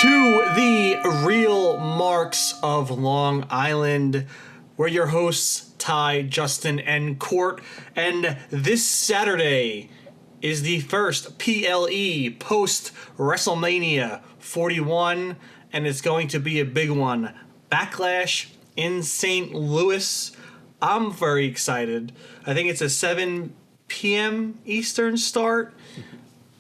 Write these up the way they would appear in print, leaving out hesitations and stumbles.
to the Real Marks of Long Island. We're your hosts, Ty, Justin, and Court. And this Saturday is the first PLE post WrestleMania 41, and it's going to be a big one. Backlash in St. Louis. I'm very excited. I think it's a 7 p.m. Eastern start.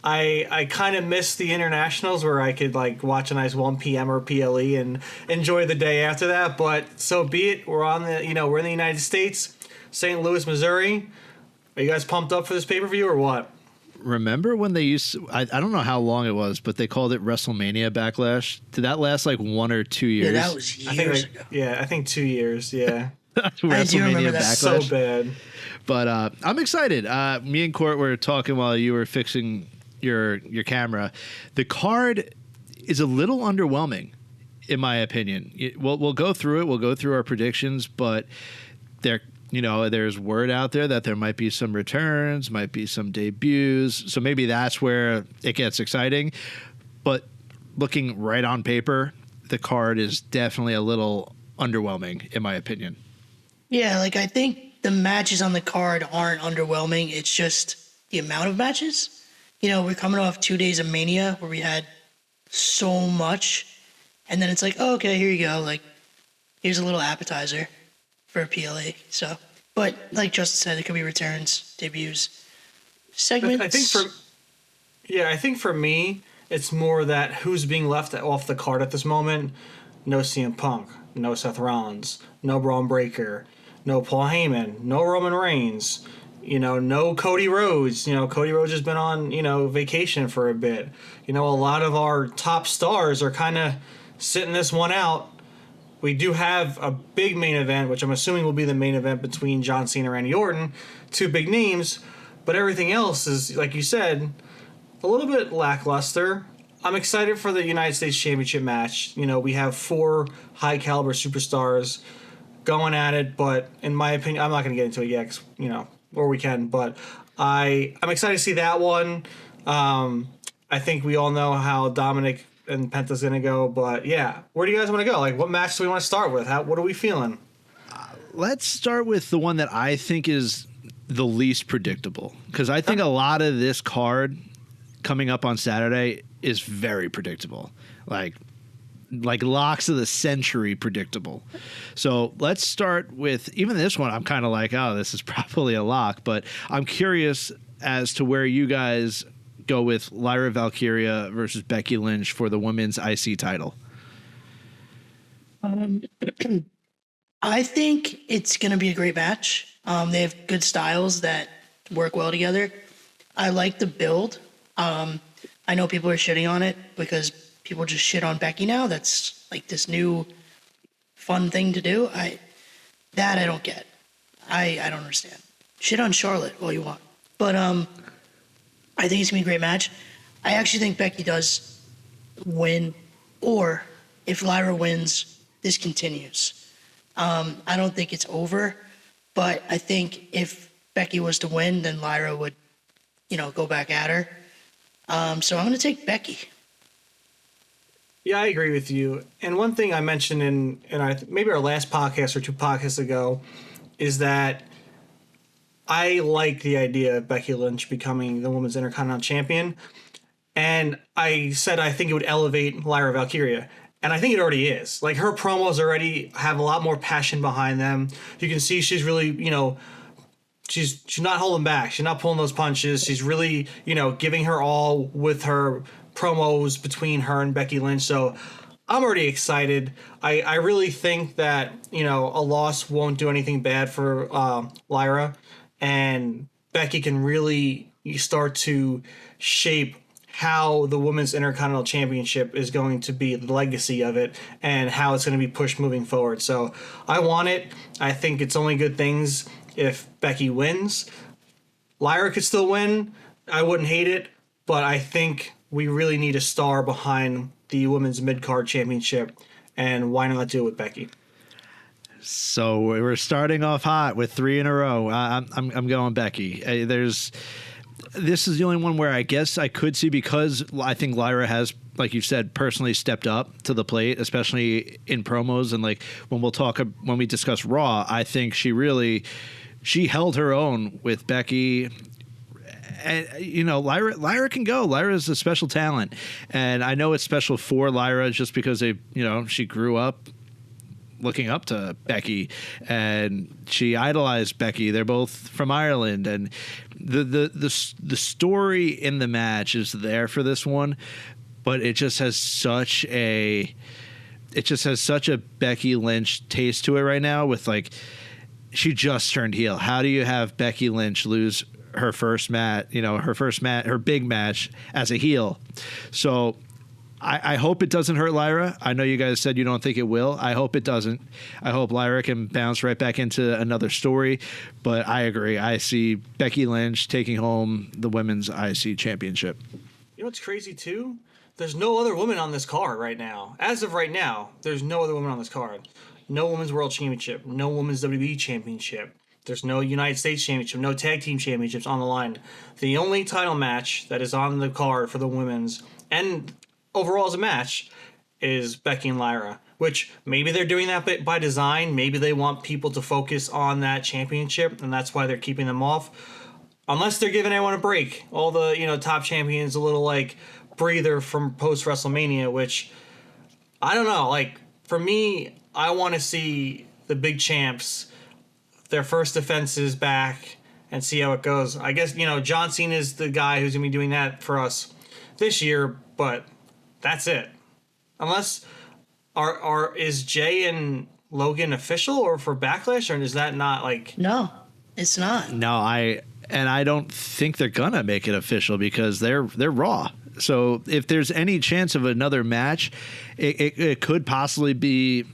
I kind of miss the internationals where I could like watch a nice 1 p.m. or PLE and enjoy the day after that. But so be it. We're we're in the United States, St. Louis, Missouri. Are you guys pumped up for this pay-per-view or what? Remember when they used to, I don't know how long it was, but they called it WrestleMania Backlash? Did that last like 1 or 2 years? Yeah, that was years ago. Yeah, I think 2 years, yeah. I do remember that. So bad. But I'm excited. Me and Court were talking while you were fixing your camera. The card is a little underwhelming, in my opinion. We'll go through it. We'll go through our predictions, but there's word out there that there might be some returns, might be some debuts. So maybe that's where it gets exciting. But looking right on paper, the card is definitely a little underwhelming, in my opinion. Yeah, like I think the matches on the card aren't underwhelming. It's just the amount of matches. You know, we're coming off 2 days of Mania where we had so much. And then it's like, oh, okay, here you go. Like, here's a little appetizer for a PLA. So, but like Justin said, it could be returns, debuts, segments. I think for me, it's more that who's being left off the card at this moment. No CM Punk, no Seth Rollins, no Braun Breaker, no Paul Heyman, no Roman Reigns. No Cody Rhodes. Cody Rhodes has been on, vacation for a bit. A lot of our top stars are kind of sitting this one out. We do have a big main event, which I'm assuming will be the main event between John Cena and Randy Orton. 2 big names. But everything else is, like you said, a little bit lackluster. I'm excited for the United States Championship match. We have 4 high-caliber superstars going at it. But in my opinion, I'm not going to get into it yet because, or we can, but I'm excited to see that one. I think we all know how Dominic and Penta's going to go, but yeah, where do you guys want to go? Like, what match do we want to start with? What are we feeling? Let's start with the one that I think is the least predictable, because I think a lot of this card coming up on Saturday is very predictable. Like locks of the century predictable. So let's start with even this one. I'm kind of like, oh, this is probably a lock, but I'm curious as to where you guys go with Lyra Valkyria versus Becky Lynch for the women's IC title. I think it's going to be a great match. They have good styles that work well together. I like the build. I know people are shitting on it because people just shit on Becky now. That's like this new fun thing to do. I don't get. I don't understand. Shit on Charlotte all you want. But I think it's going to be a great match. I actually think Becky does win, or if Lyra wins, this continues. I don't think it's over, but I think if Becky was to win, then Lyra would, go back at her. So I'm going to take Becky. Yeah, I agree with you. And one thing I mentioned in maybe our last podcast or 2 podcasts ago is that I like the idea of Becky Lynch becoming the Women's Intercontinental Champion. And I said I think it would elevate Lyra Valkyria. And I think it already is. Like, her promos already have a lot more passion behind them. You can see she's really, she's not holding back. She's not pulling those punches. She's really, giving her all with her promos between her and Becky Lynch. So I'm already excited. I really think that, a loss won't do anything bad for Lyra, and Becky can really start to shape how the Women's Intercontinental Championship is going to be, the legacy of it, and how it's going to be pushed moving forward. So I want it. I think it's only good things if Becky wins. Lyra could still win. I wouldn't hate it, but I think we really need a star behind the Women's Mid-Card Championship, and why not do it with Becky? So we're starting off hot with 3 in a row. I'm going Becky. this is the only one where I guess I could see, because I think Lyra has, like you said, personally stepped up to the plate, especially in promos. And like when we discuss Raw, I think she held her own with Becky. And Lyra can go. Lyra is a special talent, and I know it's special for Lyra just because she grew up looking up to Becky, and she idolized Becky. They're both from Ireland, and the story in the match is there for this one, but it just has such a Becky Lynch taste to it right now. With like, she just turned heel. How do you have Becky Lynch lose her first match, her big match as a heel? So I hope it doesn't hurt Lyra. I know you guys said you don't think it will. I hope it doesn't. I hope Lyra can bounce right back into another story. But I agree. I see Becky Lynch taking home the Women's IC Championship. You know what's crazy, too? There's no other women on this card right now. As of right now, there's no other women on this card. No Women's World Championship. No Women's WWE Championship. There's no United States Championship. No Tag Team Championships on the line. The only title match that is on the card for the women's, and overall as a match, is Becky and Lyra, which maybe they're doing that by design. Maybe they want people to focus on that championship, and that's why they're keeping them off. Unless they're giving everyone a break. All the top champions a little like breather from post WrestleMania, which I don't know. Like, for me, I want to see the big champs, their first defenses back, and see how it goes. I guess John Cena is the guy who's gonna be doing that for us this year, but that's it. Unless is Jay and Logan official or for Backlash, or is that not like? No, it's not. No, I don't think they're gonna make it official because they're Raw. So if there's any chance of another match, it could possibly be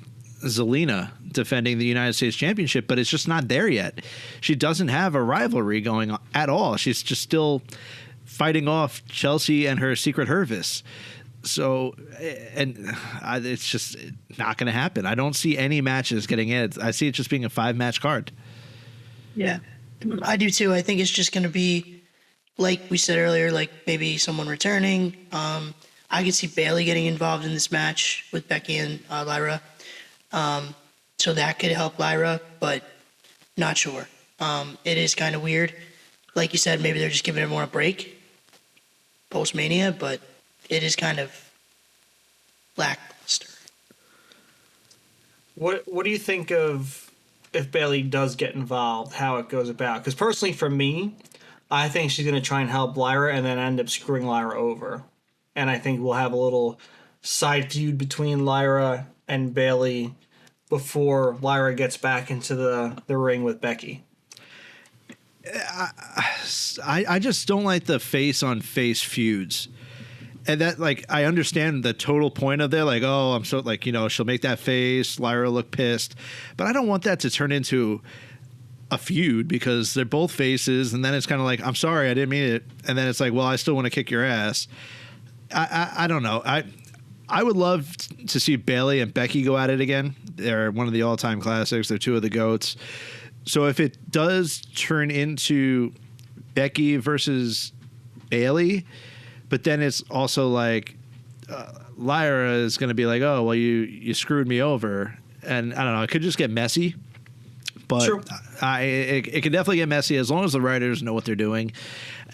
Zelina defending the United States Championship, but it's just not there yet. She doesn't have a rivalry going on at all. She's just still fighting off Chelsea and her Secret Hervis. So, it's just not going to happen. I don't see any matches getting in. I see it just being a 5-match card. Yeah, I do too. I think it's just going to be, like we said earlier, like maybe someone returning. I could see Bayley getting involved in this match with Becky and Lyra. So that could help Lyra, but not sure. It is kind of weird. Like you said, maybe they're just giving everyone a break post-Mania, but it is kind of lackluster. What do you think of if Bayley does get involved, how it goes about? Because personally, for me, I think she's going to try and help Lyra and then end up screwing Lyra over. And I think we'll have a little side feud between Lyra and Bayley before Lyra gets back into the ring with Becky. I just don't like the face-on-face feuds. And that, like, I understand the total point of that. Like, oh, I'm so, like, she'll make that face, Lyra look pissed. But I don't want that to turn into a feud because they're both faces. And then it's kind of like, I'm sorry, I didn't mean it. And then it's like, well, I still want to kick your ass. I don't know. I would love to see Bayley and Becky go at it again. They're one of the all-time classics. They're two of the GOATs. So if it does turn into Becky versus Bayley, but then it's also like Lyra is going to be like, oh, well, you screwed me over. And I don't know. It could just get messy. But sure. It could definitely get messy as long as the writers know what they're doing.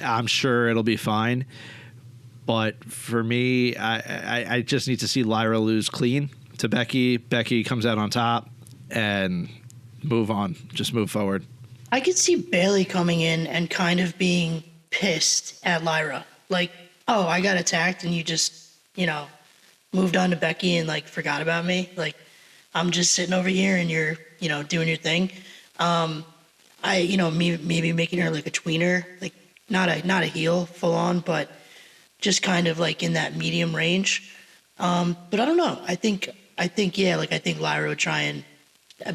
I'm sure it'll be fine. But for me, I just need to see Lyra lose clean to Becky. Becky comes out on top and move on. Just move forward. I could see Bayley coming in and kind of being pissed at Lyra. Like, oh, I got attacked and you just, moved on to Becky and, like, forgot about me. Like, I'm just sitting over here and you're, doing your thing. Maybe making her like a tweener, like not a heel full on, but just kind of like in that medium range. But I don't know. I think Lyra would try and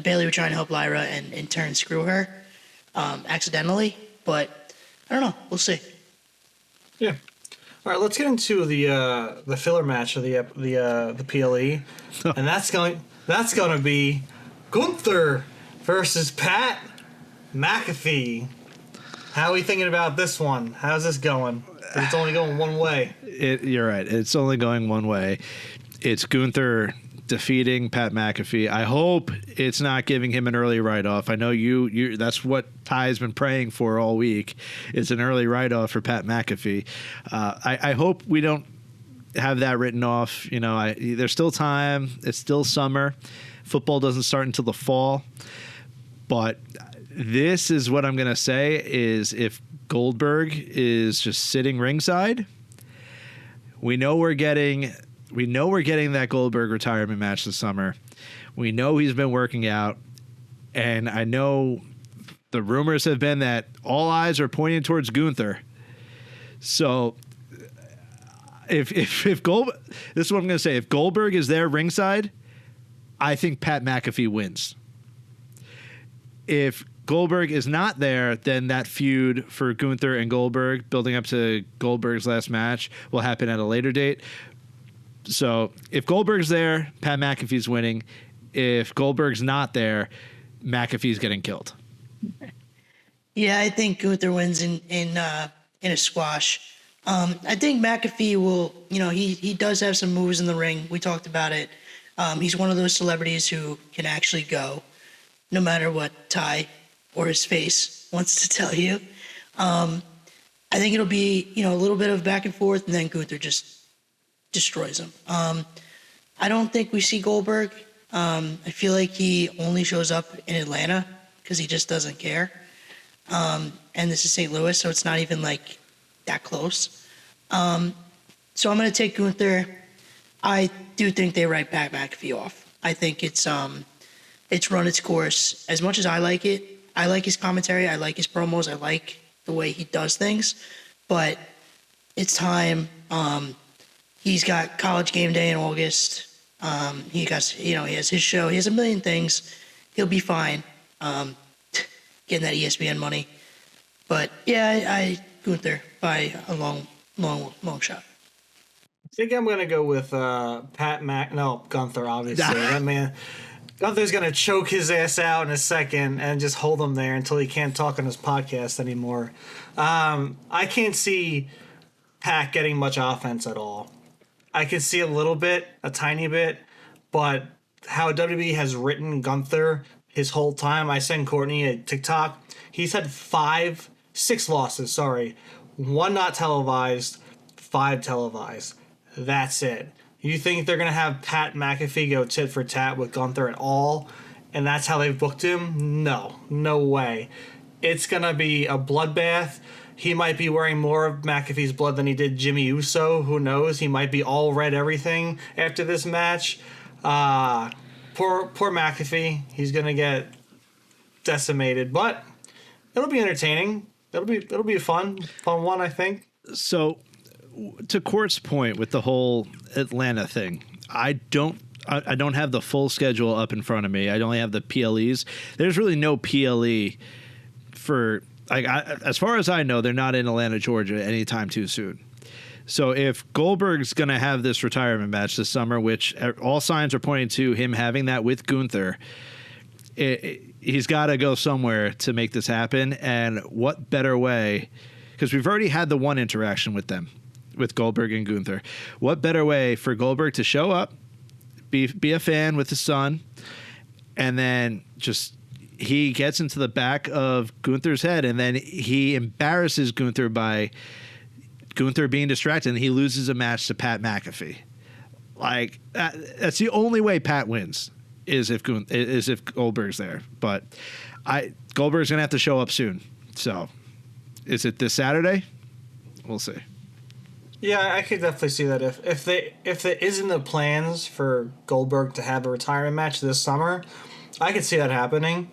Bayley would try and help Lyra and in turn screw her accidentally. But I don't know. We'll see. Yeah. All right. Let's get into the filler match of the PLE, and that's going to be Gunther versus Pat McAfee. How are we thinking about this one? How's this going? 'Cause it's only going one way. You're right. It's only going one way. It's Gunther defeating Pat McAfee. I hope it's not giving him an early write-off. I know you that's what Ty's been praying for all week. It's an early write-off for Pat McAfee. I hope we don't have that written off. You know, there's still time. It's still summer. Football doesn't start until the fall. But this is what I'm going to say is if Goldberg is just sitting ringside, we know we're getting that Goldberg retirement match this summer. We know he's been working out, and I know the rumors have been that all eyes are pointing towards Gunther. So if this is what I'm going to say, if Goldberg is there ringside, I think Pat McAfee wins. If Goldberg is not there, then that feud for Gunther and Goldberg, building up to Goldberg's last match, will happen at a later date. So if Goldberg's there, Pat McAfee's winning. If Goldberg's not there, McAfee's getting killed. Yeah, I think Gunther wins in a squash. I think McAfee will, he does have some moves in the ring. We talked about it. He's one of those celebrities who can actually go, no matter what Ty or his face wants to tell you. I think it'll be, a little bit of back and forth, and then Gunther just destroys him. I don't think we see Goldberg. I feel like he only shows up in Atlanta because he just doesn't care. And this is St. Louis, so it's not even like that close. So I'm going to take Gunther. I do think they write Pat McAfee off. I think it's run its course. As much as I like it, I like his commentary, I like his promos, I like the way he does things, but it's time. He's got College Game Day in August. He has his show. He has a million things. He'll be fine getting that ESPN money. But yeah, I Gunther by a long shot. I think I'm going to go with Gunther, obviously. That man, Gunther's going to choke his ass out in a second and just hold him there until he can't talk on his podcast anymore. I can't see Pat getting much offense at all. I can see a tiny bit, but how WWE has written Gunther his whole time, I sent Courtney a TikTok. He's had 6 losses, sorry. 1 not televised, 5 televised. That's it. You think they're going to have Pat McAfee go tit for tat with Gunther at all, and that's how they've booked him? No way. It's going to be a bloodbath. He might be wearing more of McAfee's blood than he did Jimmy Uso. Who knows? He might be all red everything after this match. Poor McAfee. He's going to get decimated, but it'll be entertaining. It'll be a fun one, I think. So, to Court's point with the whole Atlanta thing, I don't have the full schedule up in front of me. I only have the PLEs. There's really no PLE for, as far as I know, they're not in Atlanta, Georgia anytime too soon. So if Goldberg's going to have this retirement match this summer, which all signs are pointing to him having that with Gunther, he's got to go somewhere to make this happen. And what better way, because we've already had the one interaction with them, with Goldberg and Gunther. What better way for Goldberg to show up, be a fan with his son, and then just he gets into the back of Gunther's head, and then he embarrasses Gunther by Gunther being distracted, and he loses a match to Pat McAfee. Like that's the only way Pat wins is if Goldberg's there. But Goldberg's gonna have to show up soon. So is it this Saturday? We'll see. Yeah, I could definitely see that if it is in the plans for Goldberg to have a retirement match this summer, I could see that happening.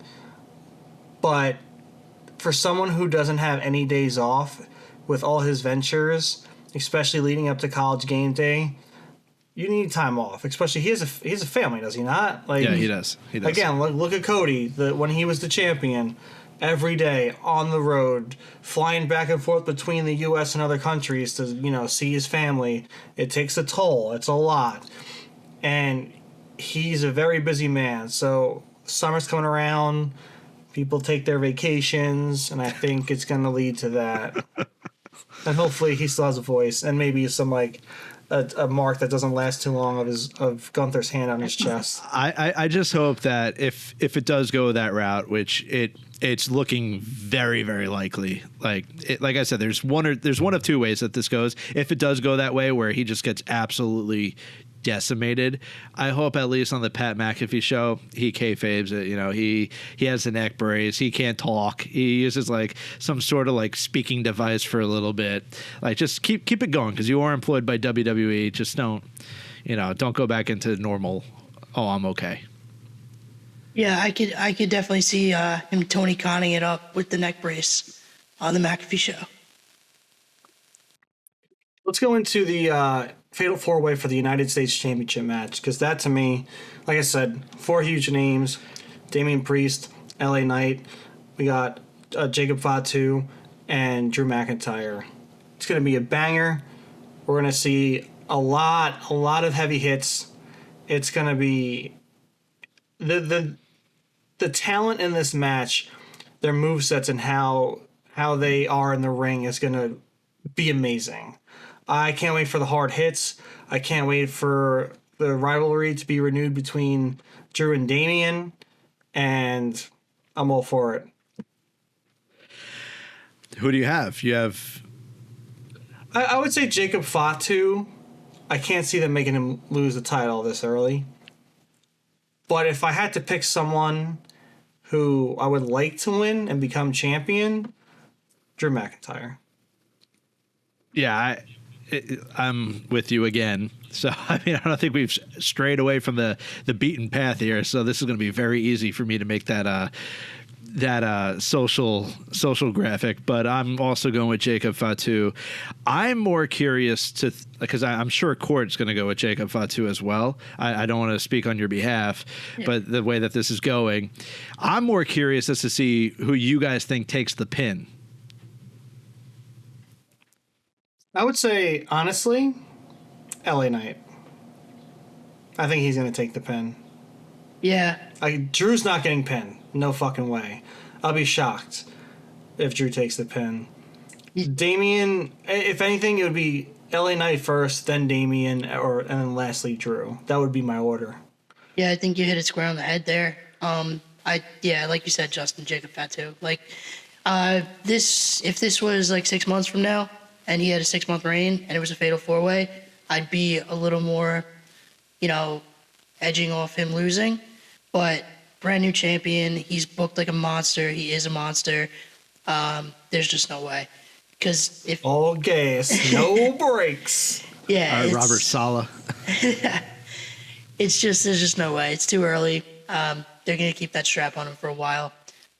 But for someone who doesn't have any days off with all his ventures, especially leading up to College Game Day, you need time off. Especially he has a family, does he not? Yeah, he does. Again, look at Cody. When he was the champion. Every day on the road, flying back and forth between the U.S. and other countries to, see his family. It takes a toll. It's a lot. And he's a very busy man. So summer's coming around. People take their vacations, and I think it's going to lead to that. And hopefully he still has a voice, and maybe some like a mark that doesn't last too long of Gunther's hand on his chest. I just hope that if it does go that route, which it's looking very, very likely. Like I said, there's one of two ways that this goes. If it does go that way, where he just gets absolutely decimated, I hope at least on the Pat McAfee show he kayfabes it. You know, he has a neck brace, he can't talk, he uses like some sort of like speaking device for a little bit. Like just keep it going, because you are employed by WWE. Just don't go back into normal. Oh, I'm okay. Yeah, I could definitely see him Tony Khanning it up with the neck brace on the McAfee show. Let's go into the Fatal 4-Way for the United States Championship match, because that, to me, like I said, 4 huge names: Damian Priest, LA Knight, we got Jacob Fatu, and Drew McIntyre. It's going to be a banger. We're going to see a lot of heavy hits. It's going to be the talent in this match, their movesets, and how they are in the ring is going to be amazing. I can't wait for the hard hits. I can't wait for the rivalry to be renewed between Drew and Damian, and I'm all for it. Who do you have? You have... I would say Jacob Fatu. I can't see them making him lose the title this early. But if I had to pick someone who I would like to win and become champion, Drew McIntyre. Yeah, I'm with you again. So, I mean, I don't think we've strayed away from the beaten path here. So this is going to be very easy for me to make that social graphic. But I'm also going with Jacob Fatu. I'm more curious because I'm sure Court's going to go with Jacob Fatu as well. I don't want to speak on your behalf, but the way that this is going, I'm more curious as to see who you guys think takes the pin. I would say, honestly, LA Knight. I think he's going to take the pin. Yeah. Drew's not getting pinned. No fucking way. I'll be shocked if Drew takes the pin. Damian, if anything, it would be LA Knight first, then Damian, and then lastly Drew. That would be my order. Yeah, I think you hit it square on the head there. Like you said, Justin, Jacob Fatu. Like, if this was like 6 months from now, and he had a 6-month reign, and it was a Fatal 4-Way, I'd be a little more, edging off him losing. But brand new champion, he's booked like a monster. He is a monster. There's just no way. Because if all gas, no brakes. Yeah, Robert Saleh. There's just no way. It's too early. They're gonna keep that strap on him for a while.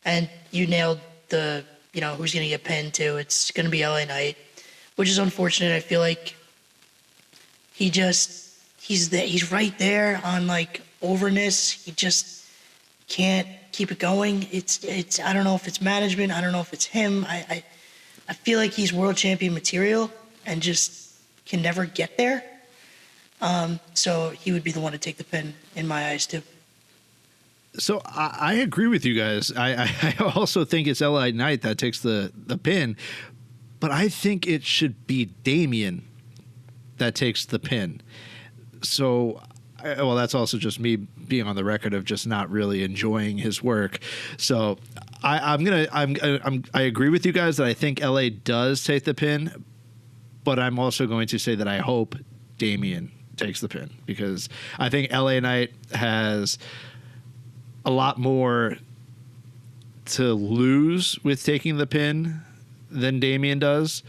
And you nailed the who's gonna get pinned too. It's gonna be LA Knight, which is unfortunate. I feel like he's right there on like overness. He just can't keep it going. It's I don't know if it's management. I don't know if it's him. I feel like he's world champion material and just can never get there. So he would be the one to take the pin in my eyes too. So I agree with you guys. I also think it's LA Knight that takes the pin, but I think it should be Damian that takes the pin. So, that's also just me being on the record of just not really enjoying his work. So I agree with you guys that I think LA does take the pin, but I'm also going to say that I hope Damian takes the pin, because I think LA Knight has a lot more to lose with taking the pin than Damian does.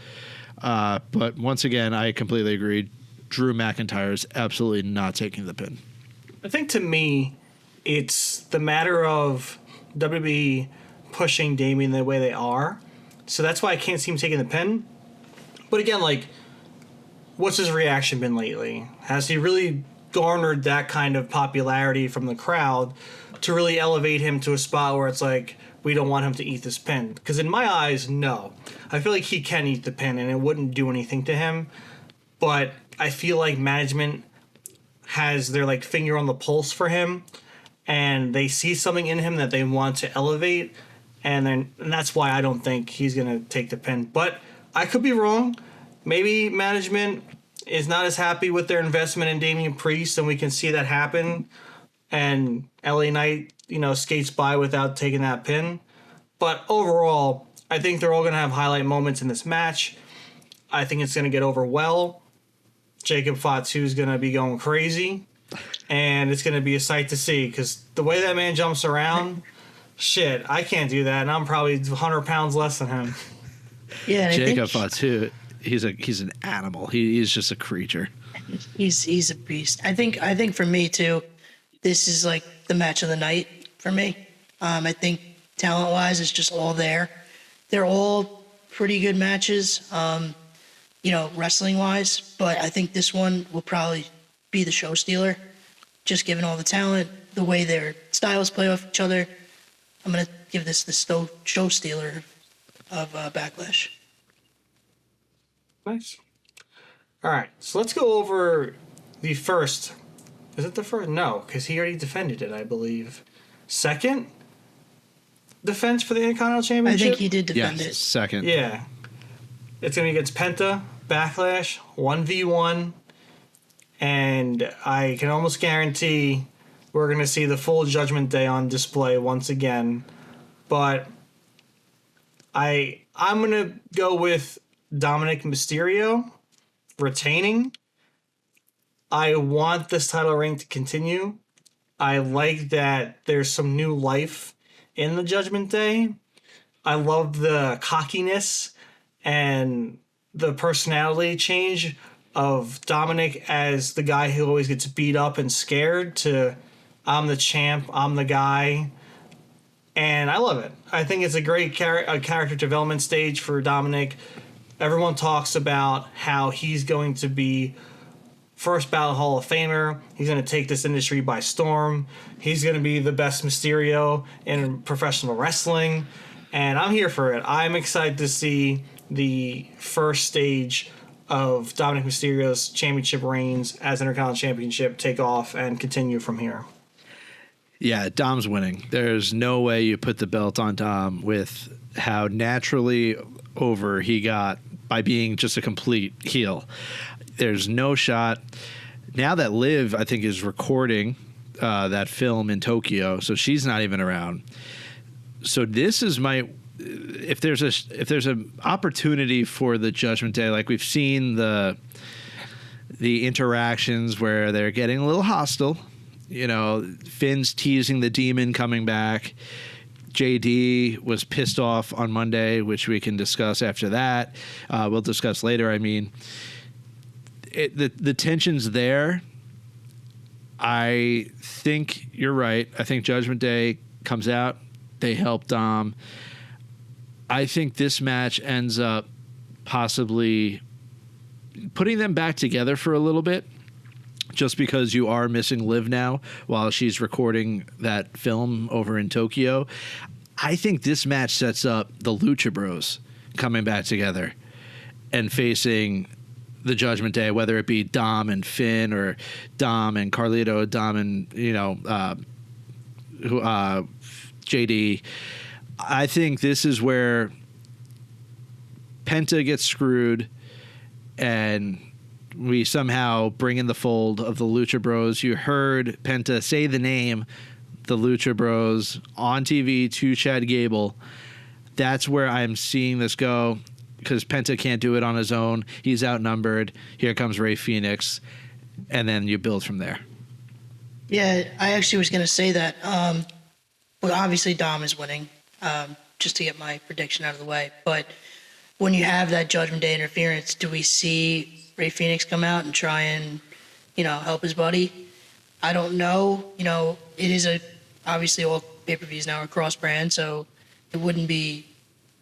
But once again, I completely agree. Drew McIntyre is absolutely not taking the pin. I think to me, it's the matter of WWE pushing Damian the way they are. So that's why I can't see him taking the pin. But again, like, what's his reaction been lately? Has he really garnered that kind of popularity from the crowd to really elevate him to a spot where it's like, we don't want him to eat this pin? Because in my eyes, no. I feel like he can eat the pin and it wouldn't do anything to him. But I feel like management has their finger on the pulse for him, and they see something in him that they want to elevate, and that's why I don't think he's gonna take the pin. But I could be wrong. Maybe management is not as happy with their investment in Damian Priest, and we can see that happen. And LA Knight, skates by without taking that pin. But overall, I think they're all gonna have highlight moments in this match. I think it's gonna get over well. Jacob Fatu is gonna be going crazy, and it's gonna be a sight to see because the way that man jumps around. Shit, I can't do that, and I'm probably 100 pounds less than him. Yeah, and Jacob Fatu, he's an animal. He's just a creature. He's a beast. I think for me too, this is like the match of the night for me. I think talent wise, it's just all there. They're all pretty good matches, wrestling wise. But I think this one will probably be the show stealer, just given all the talent, the way their styles play off each other. I'm going to give this the show stealer of Backlash. Nice. All right, so let's go over the first. Is it the first? No, because he already defended it, I believe. Second defense for the Intercontinental Championship? I think he did defend it. Second. Yeah. It's going to be against Penta, Backlash, 1v1. And I can almost guarantee we're going to see the full Judgment Day on display once again. But I'm going to go with Dominic Mysterio retaining. I want this title reign to continue. I like that there's some new life in the Judgment Day. I love the cockiness and the personality change of Dominic as the guy who always gets beat up and scared to I'm the champ, I'm the guy. And I love it. I think it's a great character development stage for Dominic. Everyone talks about how he's going to be first ballot Hall of Famer. He's going to take this industry by storm. He's going to be the best Mysterio in professional wrestling. And I'm here for it. I'm excited to see the first stage of Dominic Mysterio's championship reigns as Intercontinental Championship take off and continue from here. Yeah, Dom's winning. There's no way you put the belt on Dom with how naturally over he got by being just a complete heel. There's no shot. Now that Liv, I think, is recording that film in Tokyo, so she's not even around. So this is if there's an opportunity for the Judgment Day, like we've seen the interactions where they're getting a little hostile. Finn's teasing the demon coming back. JD was pissed off on Monday, which we can discuss after that. We'll discuss later. I mean, the tension's there. I think you're right. I think Judgment Day comes out. They help Dom. I think this match ends up possibly putting them back together for a little bit, just because you are missing Liv now while she's recording that film over in Tokyo. I think this match sets up the Lucha Bros coming back together and facing the Judgment Day, whether it be Dom and Finn or Dom and Carlito, Dom and JD. I think this is where Penta gets screwed and we somehow bring in the fold of the Lucha Bros. You heard Penta say the name, the Lucha Bros, on TV to Chad Gable. That's where I'm seeing this go, because Penta can't do it on his own. He's outnumbered. Here comes Rey Fenix, and then you build from there. Yeah, I actually was going to say that. Well, obviously Dom is winning, just to get my prediction out of the way. But when you have that Judgment Day interference, do we see Rey Fenix come out and try and, help his buddy? I don't know. It is obviously all pay-per-views now are cross-brand, so it wouldn't be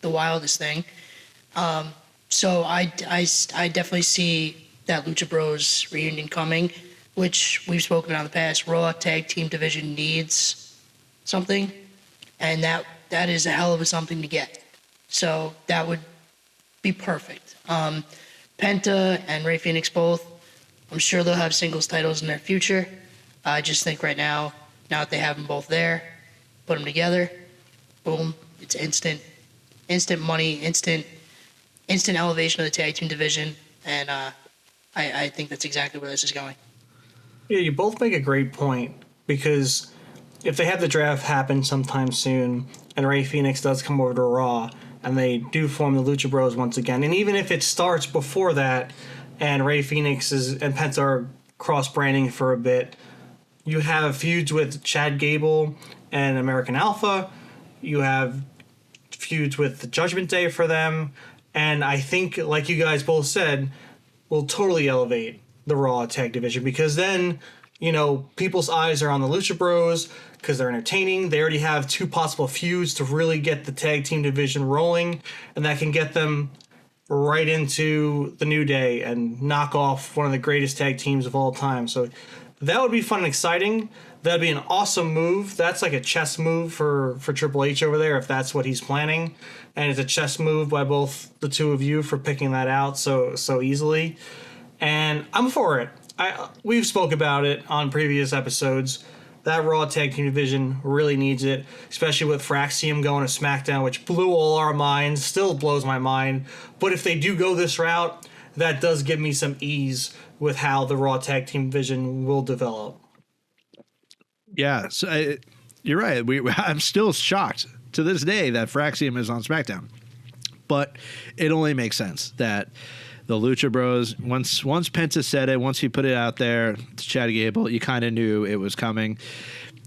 the wildest thing. So I definitely see that Lucha Bros reunion coming, which we've spoken about in the past. Raw Tag Team Division needs something, and that is a hell of a something to get. So that would be perfect. Penta and Rey Fenix both, I'm sure they'll have singles titles in their future. I just think right now that they have them both there, put them together, boom, It's instant money, instant elevation of the tag team division, and I think that's exactly where this is going. Yeah, you both make a great point, because if they have the draft happen sometime soon and Ray Phoenix does come over to Raw and they do form the Lucha Bros once again, and even if it starts before that and Ray Phoenix and Penta are cross-branding for a bit, you have feuds with Chad Gable and American Alpha. You have feuds with the Judgment Day for them. And I think, like you guys both said, will totally elevate the Raw tag division, because then, people's eyes are on the Lucha Bros because they're entertaining. They already have 2 possible feuds to really get the tag team division rolling, and that can get them right into the New Day and knock off one of the greatest tag teams of all time. So that would be fun and exciting. That'd be an awesome move. That's like a chess move for Triple H over there, if that's what he's planning. And it's a chess move by both the two of you for picking that out so easily. And I'm for it. We've spoke about it on previous episodes. That Raw Tag Team division really needs it, especially with Fraxium going to SmackDown, which blew all our minds, still blows my mind. But if they do go this route, that does give me some ease with how the Raw Tag Team division will develop. Yeah, so you're right. I'm still shocked to this day that Fraxium is on SmackDown. But it only makes sense that the Lucha Bros, once Penta said it, once he put it out there to Chad Gable, you kind of knew it was coming.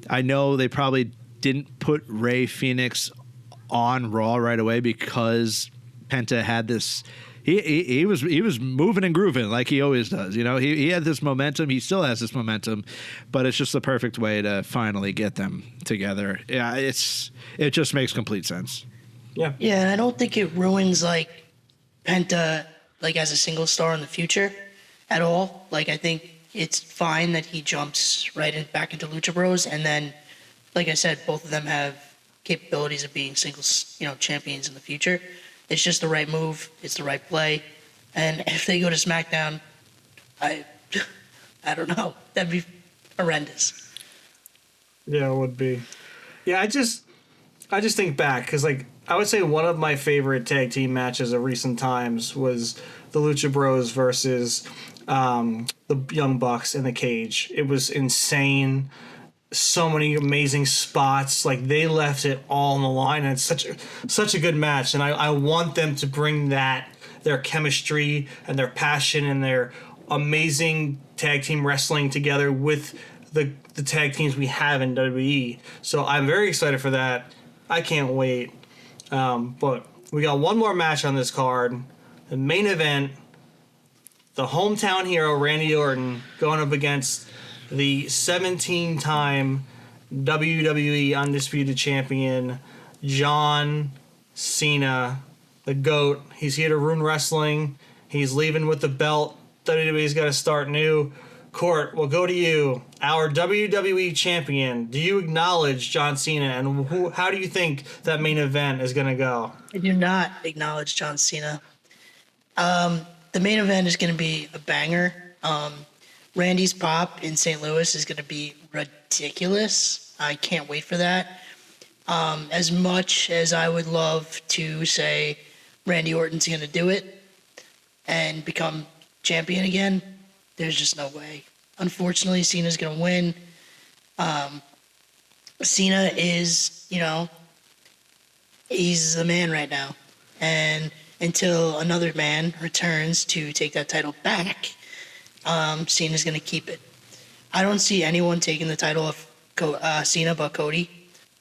I know they probably didn't put Ray Phoenix on Raw right away because Penta had this. He was moving and grooving like he always does. He had this momentum. He still has this momentum, but it's just the perfect way to finally get them together. Yeah, it just makes complete sense. Yeah. Yeah, and I don't think it ruins Penta as a single star in the future at all. I think it's fine that he jumps back into Lucha Bros, and then, like I said, both of them have capabilities of being singles, champions in the future. It's just the right move. It's the right play. And if they go to SmackDown, I don't know. That'd be horrendous. Yeah, it would be. Yeah, I just think back, because I would say one of my favorite tag team matches of recent times was the Lucha Bros versus the Young Bucks in the cage. It was insane. So many amazing spots. They left it all on the line, and it's such a good match. And I want them to bring their chemistry and their passion and their amazing tag team wrestling together with the tag teams we have in WWE. So I'm very excited for that. I can't wait. But we got one more match on this card. The main event, the hometown hero Randy Orton going up against the 17-time WWE Undisputed Champion, John Cena, the GOAT. He's here to ruin wrestling. He's leaving with the belt. WWE's got to start new. Court, we'll go to you. Our WWE Champion. Do you acknowledge John Cena, and how do you think that main event is going to go? I do not acknowledge John Cena. The main event is going to be a banger. Randy's pop in St. Louis is going to be ridiculous. I can't wait for that. As much as I would love to say Randy Orton's going to do it and become champion again, there's just no way. Unfortunately, Cena's going to win. Cena is, he's the man right now. And until another man returns to take that title back, Cena's going to keep it. I don't see anyone taking the title of Cena but Cody.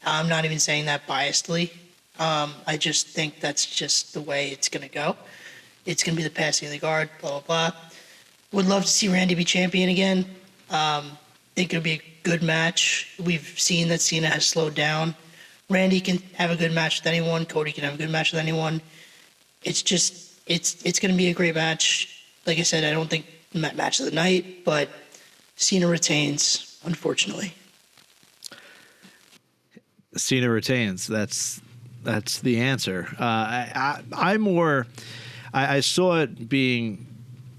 I'm not even saying that biasedly. I just think that's just the way it's going to go. It's going to be the passing of the guard, blah, blah, blah. Would love to see Randy be champion again. Think it'll be a good match. We've seen that Cena has slowed down. Randy can have a good match with anyone. Cody can have a good match with anyone. It's just, it's going to be a great match. Like I said, I don't think match of the night, but Cena retains, unfortunately. Cena retains. That's the answer. I saw it being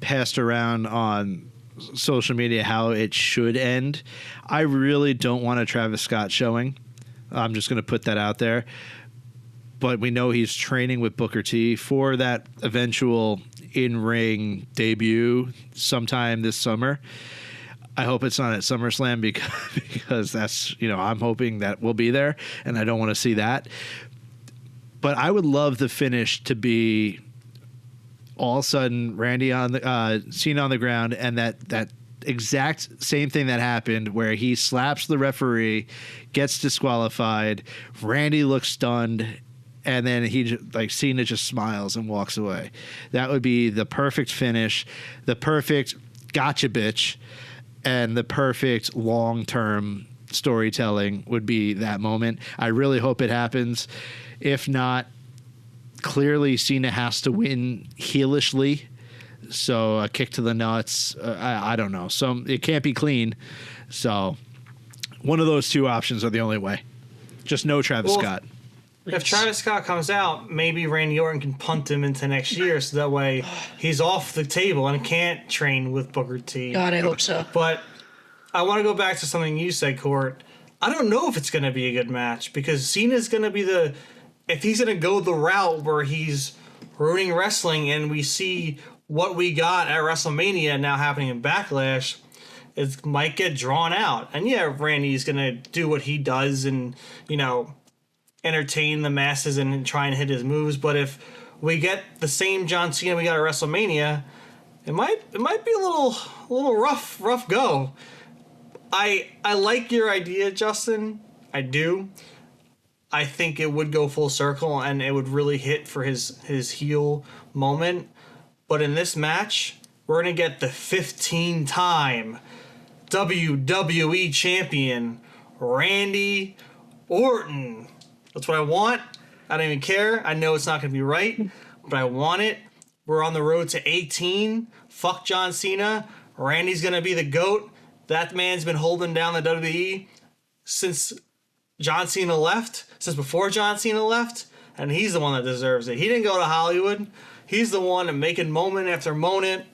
passed around on social media how it should end. I really don't want a Travis Scott showing. I'm just going to put that out there. but we know he's training with Booker T for that eventual in-ring debut sometime this summer. I hope it's not at SummerSlam because that's, I'm hoping that we'll be there, and I don't want to see that. But I would love the finish to be all of a sudden Randy on the Cena on the ground, and that exact same thing that happened where he slaps the referee, gets disqualified, Randy looks stunned, and then Cena just smiles and walks away. That would be the perfect finish, the perfect gotcha bitch, and the perfect long-term storytelling would be that moment. I really hope it happens. If not, clearly Cena has to win heelishly. So a kick to the nuts. I don't know. So it can't be clean. So one of those two options are the only way. Just no Travis Scott. If Travis Scott comes out, maybe Randy Orton can punt him into next year, so that way he's off the table and can't train with Booker T. God, I hope so. But I want to go back to something you said, Court. I don't know if it's going to be a good match because Cena's going to be if he's going to go the route where he's ruining wrestling and we see what we got at WrestleMania now happening in Backlash, it might get drawn out. And yeah, Randy's going to do what he does and, entertain the masses and try and hit his moves. But if we get the same John Cena we got at WrestleMania, it might be a little rough go. I like your idea, Justin. I do. I think it would go full circle and it would really hit for his heel moment. But in this match, we're going to get the 15-time WWE champion, Randy Orton. That's what I want. I don't even care. I know it's not going to be right, but I want it. We're on the road to 18. Fuck John Cena. Randy's going to be the GOAT. That man's been holding down the WWE since John Cena left, since before John Cena left, and he's the one that deserves it. He didn't go to Hollywood. He's the one making moment after moment,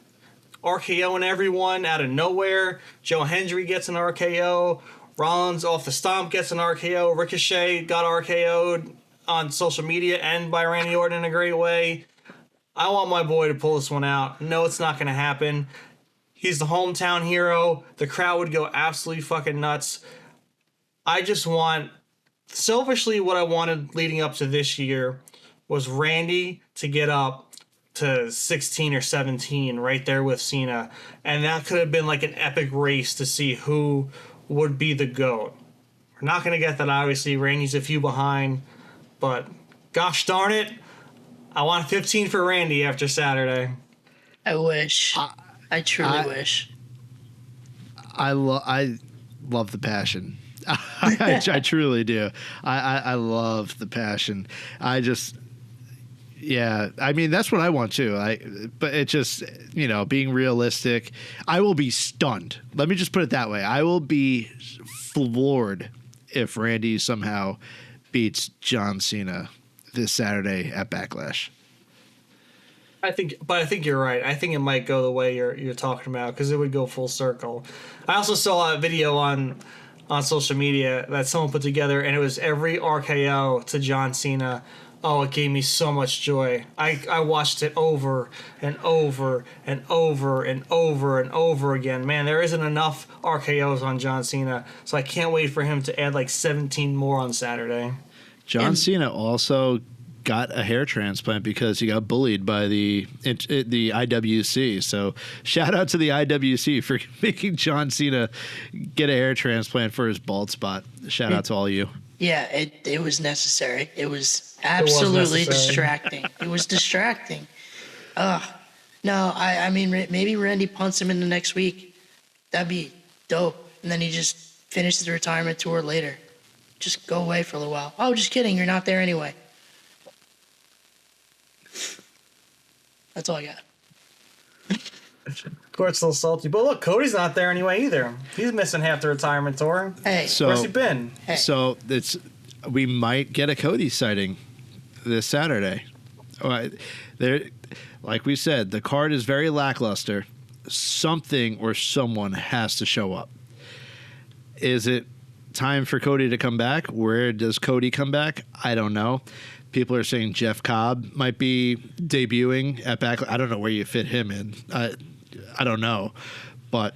RKOing everyone out of nowhere. Joe Hendry gets an RKO. Rollins off the stomp gets an RKO. Ricochet got RKO'd on social media and by Randy Orton in a great way. I want my boy to pull this one out. No, it's not going to happen. He's the hometown hero. The crowd would go absolutely fucking nuts. I just want, selfishly, what I wanted leading up to this year was Randy to get up to 16 or 17 right there with Cena. And that could have been like an epic race to see who would be the GOAT. We're not going to get that, obviously. Randy's a few behind. But gosh darn it, I want 15 for Randy after Saturday. I wish. I truly wish. I love the passion. I truly do. I love the passion. Yeah, I mean, that's what I want too. But it just, being realistic, I will be stunned. Let me just put it that way. I will be floored if Randy somehow beats John Cena this Saturday at Backlash. I think you're right. I think it might go the way you're talking about because it would go full circle. I also saw a video on social media that someone put together, and it was every RKO to John Cena. Oh, it gave me so much joy. I watched it over and over and over and over and over again. Man, there isn't enough RKOs on John Cena, so I can't wait for him to add like 17 more on Saturday. John Cena also got a hair transplant because he got bullied by the IWC. So shout out to the IWC for making John Cena get a hair transplant for his bald spot. Shout out to all you. Yeah, it was necessary. It was absolutely distracting. It was distracting. No, I mean, maybe Randy punts him in the next week. That'd be dope. And then he just finishes the retirement tour later. Just go away for a little while. Oh, just kidding. You're not there anyway. That's all I got. Court's a little salty. But look, Cody's not there anyway either. He's missing half the retirement tour. Hey. Where's he been? Hey. So we might get a Cody sighting this Saturday. Like we said, the card is very lackluster. Something or someone has to show up. Is it time for Cody to come back. Where does Cody come back? I don't know. People are saying Jeff Cobb might be debuting at Backlash. I don't know where you fit him in. I don't know. But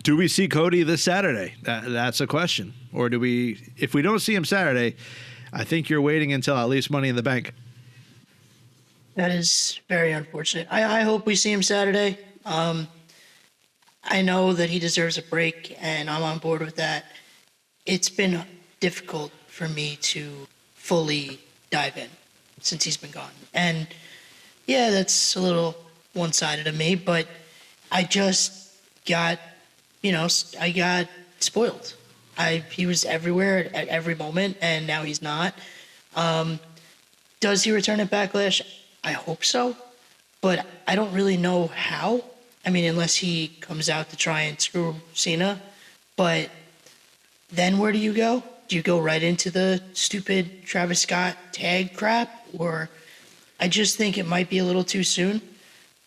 do we see Cody this Saturday? That's a question. Or do we, if we don't see him Saturday, I think you're waiting until at least Money in the Bank. That is very unfortunate. I hope we see him Saturday. I know that he deserves a break, and I'm on board with that. It's been difficult for me to fully dive in since he's been gone. And yeah, that's a little one-sided of me, but I just got, I got spoiled. He was everywhere at every moment, and now he's not. Does he return at Backlash? I hope so, but I don't really know how. I mean, unless he comes out to try and screw Cena. But then where do you go? Do you go right into the stupid Travis Scott tag crap? Or I just think it might be a little too soon.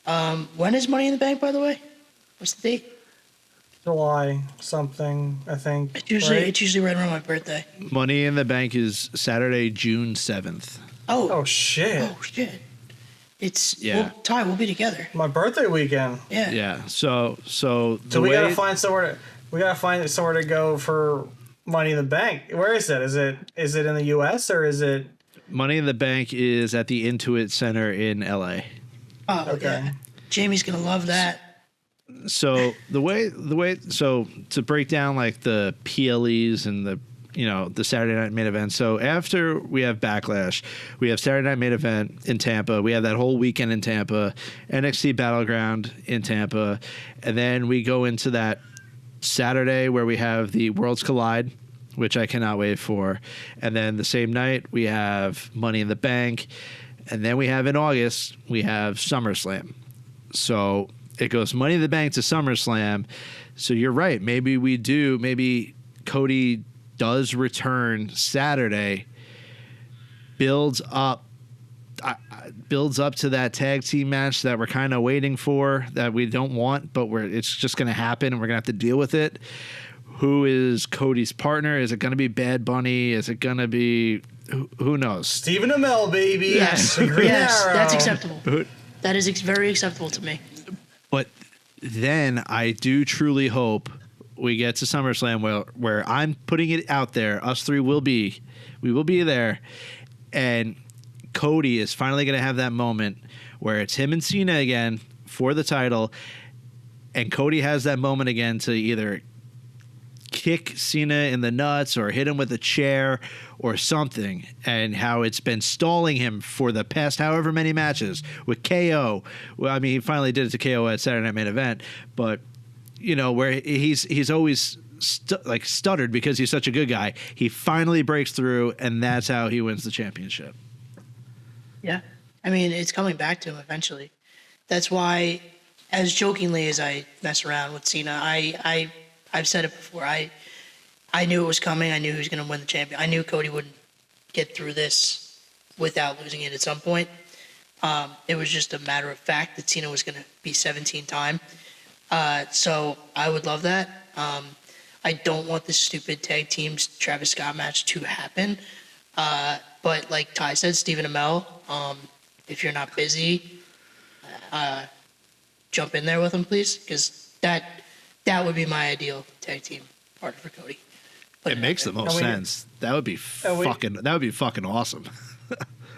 When is Money in the Bank, by the way? What's the date? July something, I think. It's usually right around my birthday. Money in the Bank is Saturday, June 7th. Oh shit. Oh, shit. It's, Yeah. Ty, we'll be together. My birthday weekend. Yeah. Yeah. So we gotta find somewhere to go for Money in the Bank. Where is it? Is it in the US or is it? Money in the Bank is at the Intuit Center in LA. Oh, Okay. yeah. Jamie's going to love that. So the way so to break down like the PLEs and the Saturday night main event. So after we have Backlash, we have Saturday night main event in Tampa. We have that whole weekend in Tampa, NXT Battleground in Tampa, and then we go into that Saturday where we have the Worlds Collide, which I cannot wait for. And then the same night we have Money in the Bank, and then we have in August we have SummerSlam. So it goes Money in the Bank to SummerSlam. So you're right. Maybe Cody does return Saturday, builds up to that tag team match that we're kind of waiting for, that we don't want, but it's just going to happen and we're going to have to deal with it. Who is Cody's partner? Is it going to be Bad Bunny? Is it going to be who knows? Stephen Amell, baby. Yes. The Green Yes, Arrow. that's acceptable. That is very acceptable to me. But then I do truly hope we get to SummerSlam where I'm putting it out there. Us three will be there, and Cody is finally going to have that moment where it's him and Cena again for the title, and Cody has that moment again to either kick Cena in the nuts or hit him with a chair or something, and how it's been stalling him for the past however many matches with KO. Well, I mean, he finally did it to KO at Saturday Night Main Event, but where he's always stuttered because he's such a good guy. He finally breaks through, and that's how he wins the championship. Yeah. I mean, it's coming back to him eventually. That's why, as jokingly as I mess around with Cena, I've said it before. I knew it was coming. I knew he was going to win the champion. I knew Cody wouldn't get through this without losing it at some point. It was just a matter of fact that Cena was going to be 17-time. So I would love that. I don't want this stupid tag teams Travis Scott match to happen. But like Ty said, Stephen Amell, if you're not busy, jump in there with him, please, because that would be my ideal tag team partner for Cody. It makes the most sense. That would be fucking awesome.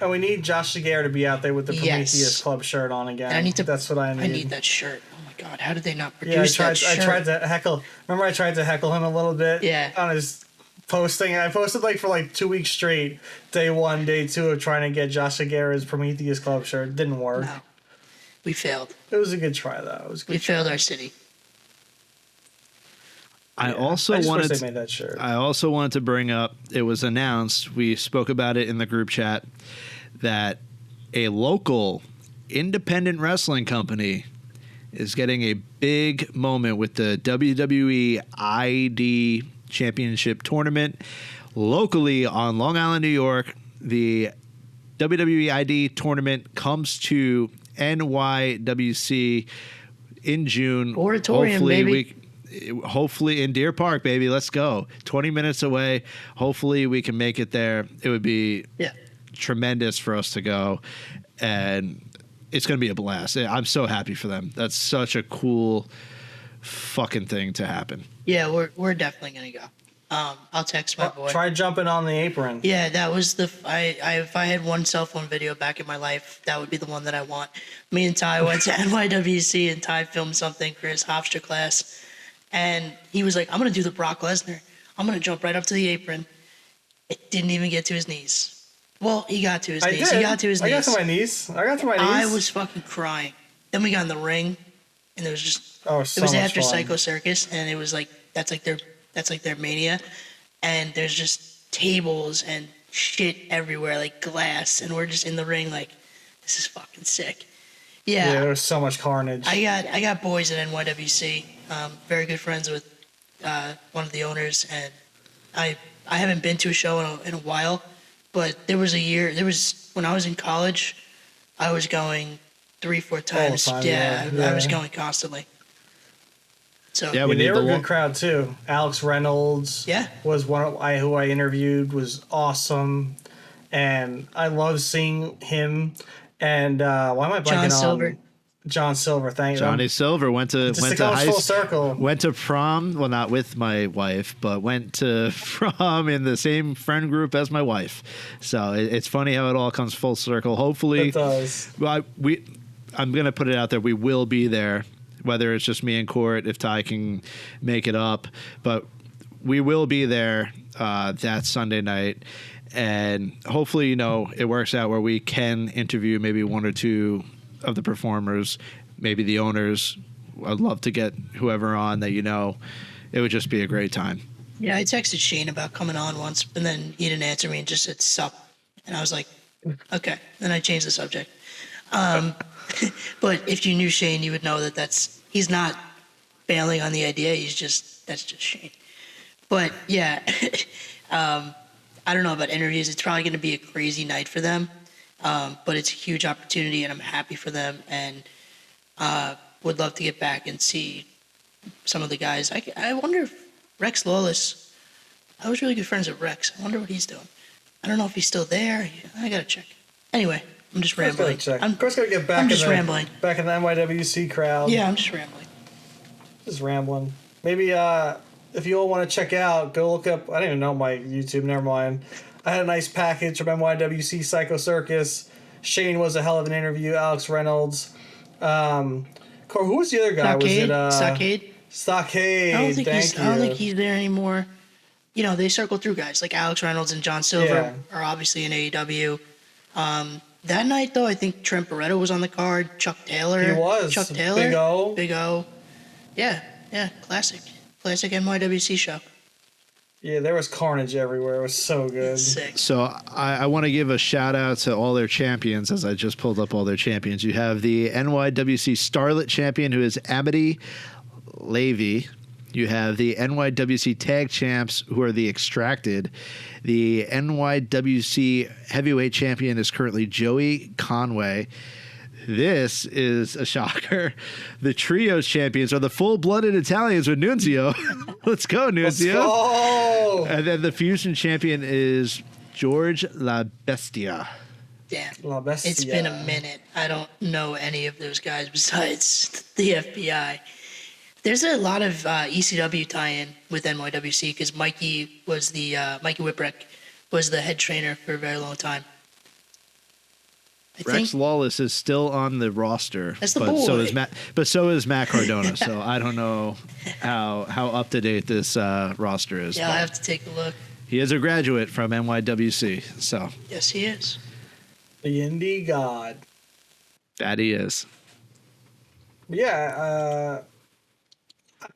And we need Josh Segarra to be out there with the Prometheus Club shirt on again. And that's what I need. I need that shirt. Oh my God, how did they not produce that shirt? I tried to heckle. Remember, I tried to heckle him a little bit. Yeah. On his posting, I posted for 2 weeks straight. Day 1, day 2 of trying to get Josh Segarra's Prometheus Club shirt. It didn't work. No, we failed. It was a good try though. We failed our city. I also wanted to bring up, it was announced, we spoke about it in the group chat, that a local independent wrestling company is getting a big moment with the WWE ID Championship Tournament locally on Long Island, New York. The WWE ID Tournament comes to NYWC in June. Auditorium, baby. hopefully in Deer Park, baby. Let's go. 20 minutes away. Hopefully we can make it there. It would be tremendous for us to go, and it's going to be a blast. I'm so happy for them. That's such a cool fucking thing to happen. Yeah, we're definitely gonna go. I'll text my boy. Try jumping on the apron. Yeah, that was if I had one cell phone video back in my life, that would be the one that I want. Me and Ty went to NYWC, and Ty filmed something for his Hofstra class, and he was like, "I'm gonna do the Brock Lesnar. I'm gonna jump right up to the apron." It didn't even get to his knees. Well, he got to his knees. Did. He got to his knees. I got to my knees. I was fucking crying. Then we got in the ring, and there was just it was after fun. Psycho Circus, and it was like that's like their mania, and there's just tables and shit everywhere, like glass, and we're just in the ring like, this is fucking sick. Yeah, there was so much carnage. I got boys at NYWC, very good friends with one of the owners, and I haven't been to a show in a while, but there was when I was in college, I was going 3-4 times. Yeah. I was going constantly. So yeah, we they need were the a good crowd too. Alex Reynolds was who I interviewed, was awesome, and I love seeing him. And why am I blanking on Silver. John Silver? Thank you. Johnny Silver went to full circle. Went to prom. Well, not with my wife, but went to prom in the same friend group as my wife. So it's funny how it all comes full circle. Hopefully, It does. Well, I'm gonna put it out there. We will be there, whether it's just me and Court, if Ty can make it up, but we will be there that Sunday night. And hopefully, it works out where we can interview maybe one or two of the performers, maybe the owners. I'd love to get whoever on that, it would just be a great time. Yeah, I texted Shane about coming on once, and then he didn't answer me and just said, sup. And I was like, okay. Then I changed the subject. But if you knew Shane, you would know that he's not bailing on the idea. That's just Shane. But yeah, I don't know about interviews. It's probably going to be a crazy night for them. But it's a huge opportunity, and I'm happy for them, and would love to get back and see some of the guys. I wonder if Rex Lawless, I was really good friends with Rex. I wonder what he's doing. I don't know if he's still there. I got to check. Anyway, I'm just rambling. I'm got to get back. I'm just rambling. Back in the NYWC crowd. Yeah, I'm just rambling. Just rambling. Maybe if you all want to check out, go look up. I don't even know my YouTube. Never mind. I had a nice package from NYWC Psycho Circus. Shane was a hell of an interview. Alex Reynolds. Who was the other guy? Stockade? Was it Stockade? Stockade. I don't think he's there anymore. They circle through guys like Alex Reynolds and John Silver are obviously in AEW. That night, though, I think Trent Barreto was on the card. Chuck Taylor. He was. Chuck Taylor. Big O. Yeah. Classic NYWC show. Yeah, there was carnage everywhere. It was so good. Sick. So I want to give a shout out to all their champions, as I just pulled up all their champions. You have the NYWC Starlet champion, who is Amity Levy. You have the NYWC Tag Champs, who are the Extracted. The NYWC Heavyweight Champion is currently Joey Conway. This is a shocker. The Trios Champions are the Full-Blooded Italians with Nunzio. Let's go, Nunzio. Let's go. And then the Fusion Champion is George La Bestia. Damn. La Bestia. It's been a minute. I don't know any of those guys besides the FBI. There's a lot of ECW tie-in with NYWC because Mikey Whipwreck was the head trainer for a very long time. Rex Lawless is still on the roster. That's the but boy. So is Matt Cardona. So I don't know how up to date this roster is. Yeah, I'll have to take a look. He is a graduate from NYWC. So yes, he is. The indie god. That he is. Yeah,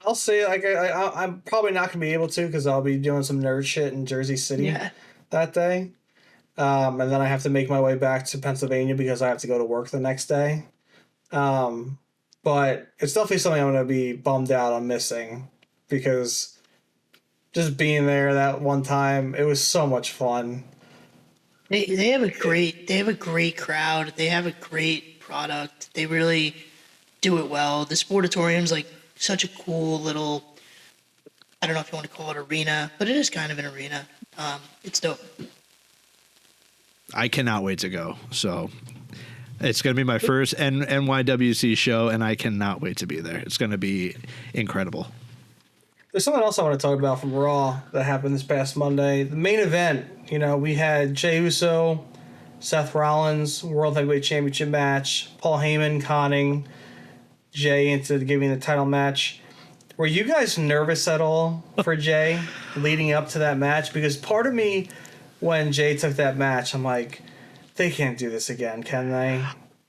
I'll say I'm probably not gonna be able to because I'll be doing some nerd shit in Jersey City that day, and then I have to make my way back to Pennsylvania because I have to go to work the next day. But it's definitely something I'm gonna be bummed out on missing because just being there that one time, it was so much fun. They have a great crowd. They have a great product. They really do it well. The Sportatorium's like such a cool little I don't know if you want to call it arena, but it is kind of an arena. It's dope. I cannot wait to go. So it's going to be my first NYWC show, and I cannot wait to be there. It's going to be incredible. There's something else I want to talk about from Raw that happened this past Monday. The main event, we had Jey Uso, Seth Rollins, World Heavyweight Championship match, Paul Heyman conning Jey into giving the title match. Were you guys nervous at all for Jey leading up to that match? Because part of me, when Jey took that match, I'm like, they can't do this again, can they?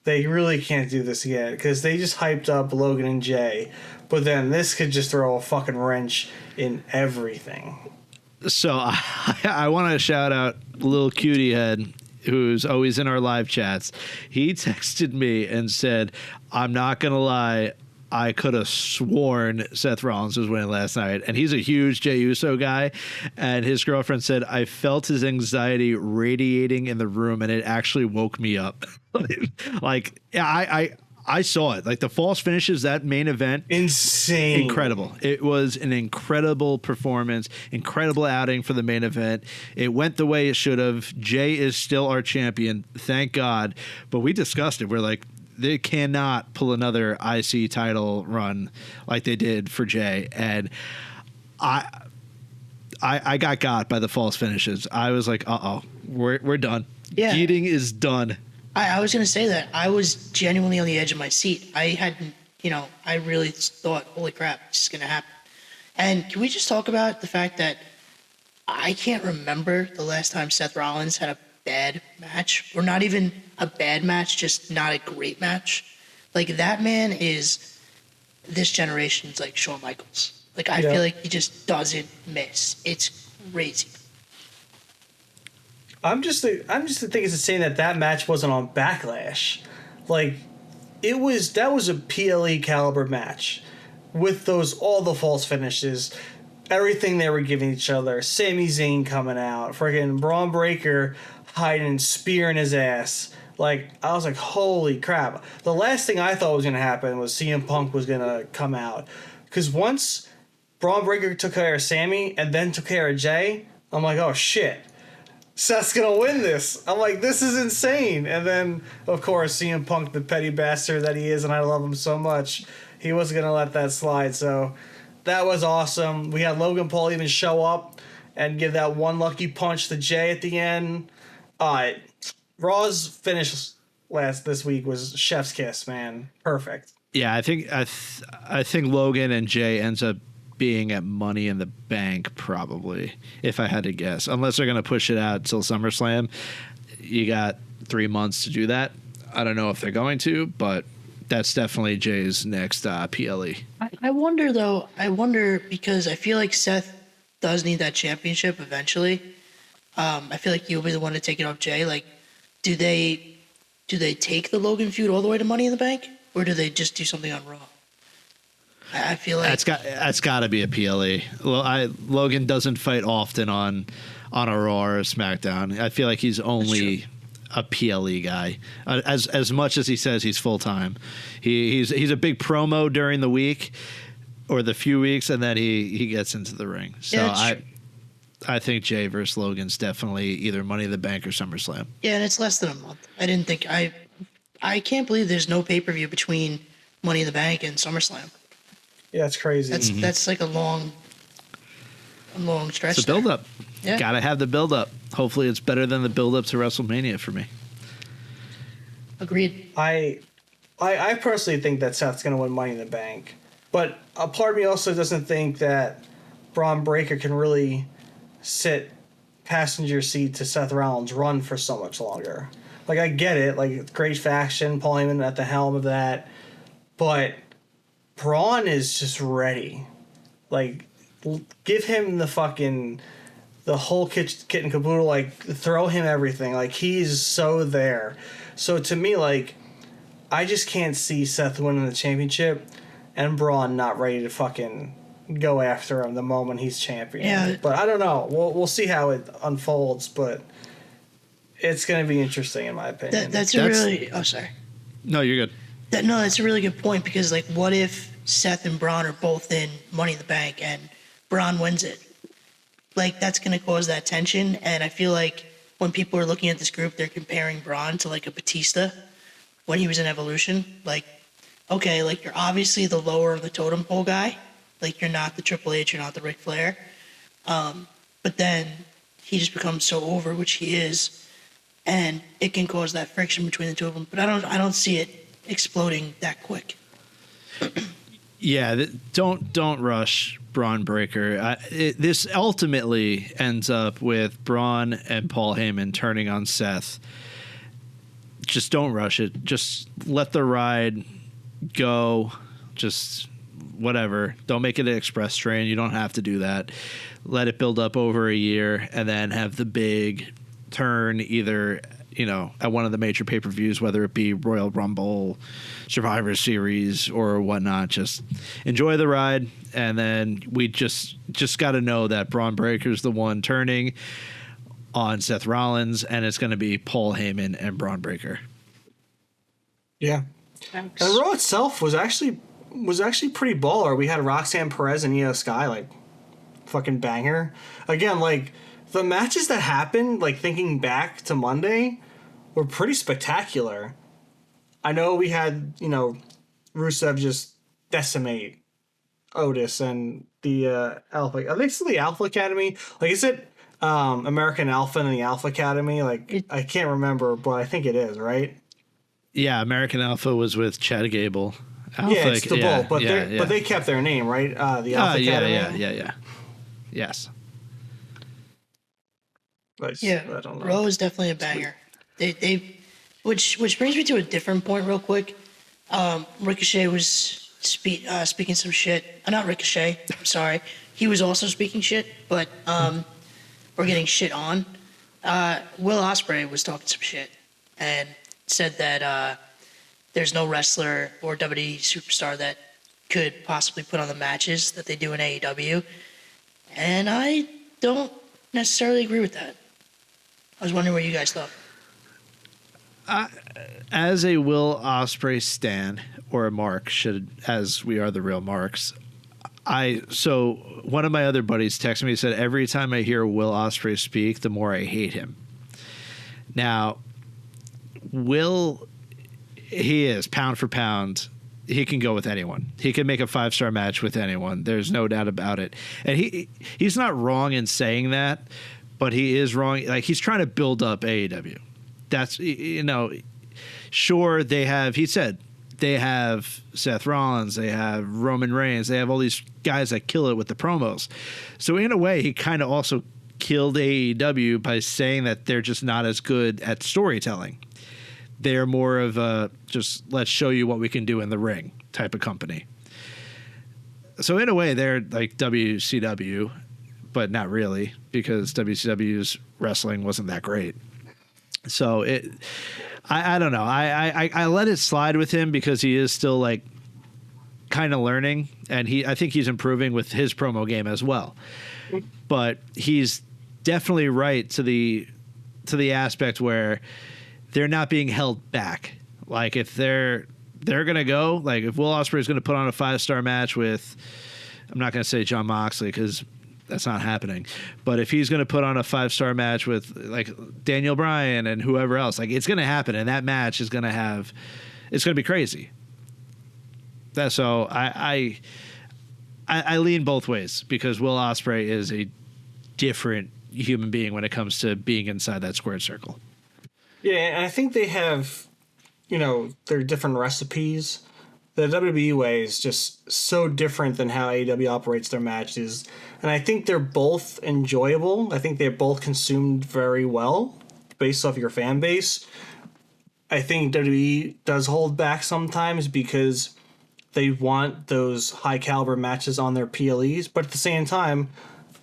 They really can't do this again because they just hyped up Logan and Jey. But then this could just throw a fucking wrench in everything. So I want to shout out Lil Cutie Head, who's always in our live chats. He texted me and said, I'm not going to lie, I could have sworn Seth Rollins was winning last night. And he's a huge Jey Uso guy. And his girlfriend said, I felt his anxiety radiating in the room, and it actually woke me up. I saw it. Like, the false finishes, that main event. Insane. Incredible. It was an incredible performance, incredible outing for the main event. It went the way it should have. Jey is still our champion. Thank God. But we discussed it. We're like, they cannot pull another IC title run like they did for Jey. And I got by the false finishes. I was like, we're done. Yeah. Eating is done. I was going to say that. I was genuinely on the edge of my seat. I hadn't, I really thought, holy crap, this is going to happen. And can we just talk about the fact that I can't remember the last time Seth Rollins had a bad match, or not even a bad match, just not a great match. Like, that man is this generation's like Shawn Michaels. Like, I feel like he just doesn't miss. It's crazy. I'm just think it's insane that match wasn't on Backlash. Like, that was a PLE caliber match with all the false finishes, everything they were giving each other. Sami Zayn coming out, friggin' Braun Breaker hiding spear in his ass. Like, I was like, holy crap. The last thing I thought was going to happen was CM Punk was going to come out. Because once Braun Breaker took care of Sammy and then took care of Jey, I'm like, oh shit. Seth's going to win this. I'm like, this is insane. And then, of course, CM Punk, the petty bastard that he is, and I love him so much, he wasn't going to let that slide. So that was awesome. We had Logan Paul even show up and give that one lucky punch to Jey at the end. Raw's finish this week was chef's kiss, man. Perfect. Yeah, I think Logan and Jey ends up being at Money in the Bank, probably, if I had to guess. Unless they're going to push it out till SummerSlam. You got 3 months to do that. I don't know if they're going to, but that's definitely Jay's next PLE. I wonder, though. Because I feel like Seth does need that championship eventually. I feel like he'll be the one to take it off Jey. Like, do they take the Logan feud all the way to Money in the Bank? Or do they just do something on Raw? I feel like that's got to be a PLE. Logan doesn't fight often on a Raw or a SmackDown. I feel like he's only a PLE guy. As much as he says he's full time, he's a big promo during the week or the few weeks, and then he gets into the ring. So I think Jey versus Logan's definitely either Money in the Bank or SummerSlam. Yeah, and it's less than a month. I can't believe there's no pay-per-view between Money in the Bank and SummerSlam. Yeah, it's crazy. That's like a long stretch. It's a build-up. Yeah. Gotta have the build-up. Hopefully it's better than the build-up to WrestleMania for me. Agreed. I personally think that Seth's going to win Money in the Bank. But a part of me also doesn't think that Braun Breaker can really sit passenger seat to Seth Rollins' run for so much longer. Like, I get it. Like, great faction, Paul Heyman at the helm of that. But Braun is just ready. Like, give him the whole kit and caboodle. Like, throw him everything. Like, he's so there. So to me, like, I just can't see Seth winning the championship and Braun not ready to fucking go after him the moment he's champion. Yeah. But I don't know. We'll see how it unfolds, but it's going to be interesting in my opinion. That's really... Oh, sorry. No, you're good. That's a really good point because, like, what if Seth and Braun are both in Money in the Bank and Braun wins it. Like, that's going to cause that tension. And I feel like when people are looking at this group, they're comparing Braun to like a Batista when he was in Evolution. Like, okay, like you're obviously the lower of the totem pole guy. Like, you're not the Triple H, you're not the Ric Flair. But then he just becomes so over, which he is, and it can cause that friction between the two of them. But I don't see it exploding that quick. Yeah, don't rush Braun Breaker. This ultimately ends up with Braun and Paul Heyman turning on Seth. Just don't rush it. Just let the ride go. Just whatever. Don't make it an express train. You don't have to do that. Let it build up over a year and then have the big turn either, at one of the major pay-per-views, whether it be Royal Rumble, Survivor Series, or whatnot. Just enjoy the ride, and then we just got to know that Braun Breaker's the one turning on Seth Rollins, and it's going to be Paul Heyman and Braun Breaker. Yeah. Thanks. And the Raw itself was actually pretty baller. We had Roxanne Perez and Io Sky, like, fucking banger. Again, like, the matches that happened, like, thinking back to Monday, were pretty spectacular. I know we had, Rusev just decimate Otis and the Alpha. Are they still the Alpha Academy? Like, is it American Alpha and the Alpha Academy? Like, I can't remember, but I think it is, right? Yeah, American Alpha was with Chad Gable. Alpha, yeah, it's the Bull, but they kept their name, right? The Alpha Academy. Yeah. Yes. Yeah, I don't know. Raw is definitely a banger. Which brings me to a different point real quick. Ricochet was speaking some shit. Not Ricochet. I'm sorry. He was also speaking shit, but we're getting shit on. Will Ospreay was talking some shit and said that there's no wrestler or WWE superstar that could possibly put on the matches that they do in AEW, and I don't necessarily agree with that. I was wondering what you guys thought. As a Will Ospreay stan, or a mark, as we are the real marks, so one of my other buddies texted me and said, every time I hear Will Ospreay speak, the more I hate him. Now, Will, he is pound for pound. He can go with anyone. He can make a 5-star match with anyone. There's no doubt about it. And he's not wrong in saying that, but he is wrong. Like, he's trying to build up AEW. That's, sure, he said they have Seth Rollins, they have Roman Reigns, they have all these guys that kill it with the promos. So in a way, he kind of also killed AEW by saying that they're just not as good at storytelling. They're more of a just let's show you what we can do in the ring type of company. So in a way, they're like WCW, but not really, because WCW's wrestling wasn't that great. So I don't know. I let it slide with him because he is still like kind of learning, and I think he's improving with his promo game as well. But he's definitely right to the aspect where they're not being held back. Like, if they're gonna go, like if Will Ospreay is gonna put on a 5-star match with, I'm not gonna say Jon Moxley because that's not happening, but if he's gonna put on a 5-star match with like Daniel Bryan and whoever else, like, it's gonna happen, and that match is gonna be crazy. So I lean both ways because Will Ospreay is a different human being when it comes to being inside that squared circle. Yeah, and I think they have, their different recipes. The WWE way is just so different than how AEW operates their matches. And I think they're both enjoyable. I think they're both consumed very well based off your fan base. I think WWE does hold back sometimes because they want those high caliber matches on their PLEs. But at the same time,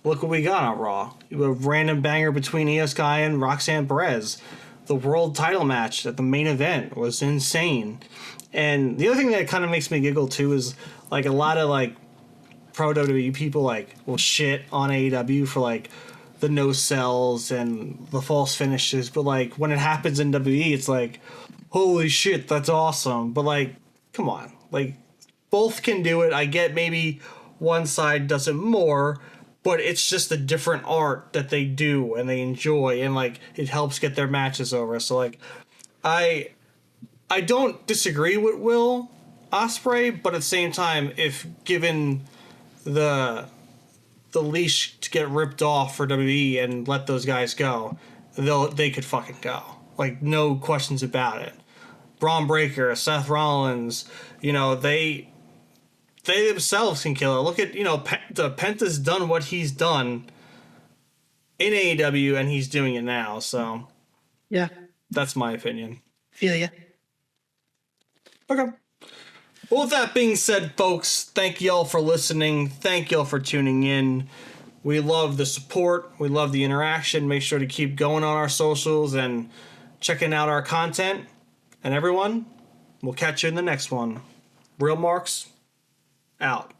look what we got on Raw. A random banger between Io Sky and Roxanne Perez. The world title match at the main event was insane. And the other thing that kind of makes me giggle too is like a lot of like pro WWE people like will shit on AEW for like the no sells and the false finishes, but like when it happens in WWE, it's like, holy shit, that's awesome. But like, come on, like both can do it. I get maybe one side does it more, but it's just a different art that they do and they enjoy, and like it helps get their matches over. So like I don't disagree with Will Ospreay, but at the same time, if given the leash to get ripped off for WWE and let those guys go, they could fucking go. Like, no questions about it. Braun Breaker, Seth Rollins, they themselves can kill it. Look at, Penta's done what he's done in AEW, and he's doing it now. So, Yeah. that's my opinion. Feel ya. Okay. Well, with that being said, folks, thank y'all for listening. Thank y'all for tuning in. We love the support. We love the interaction. Make sure to keep going on our socials and checking out our content. And everyone, we'll catch you in the next one. Real Marks, out.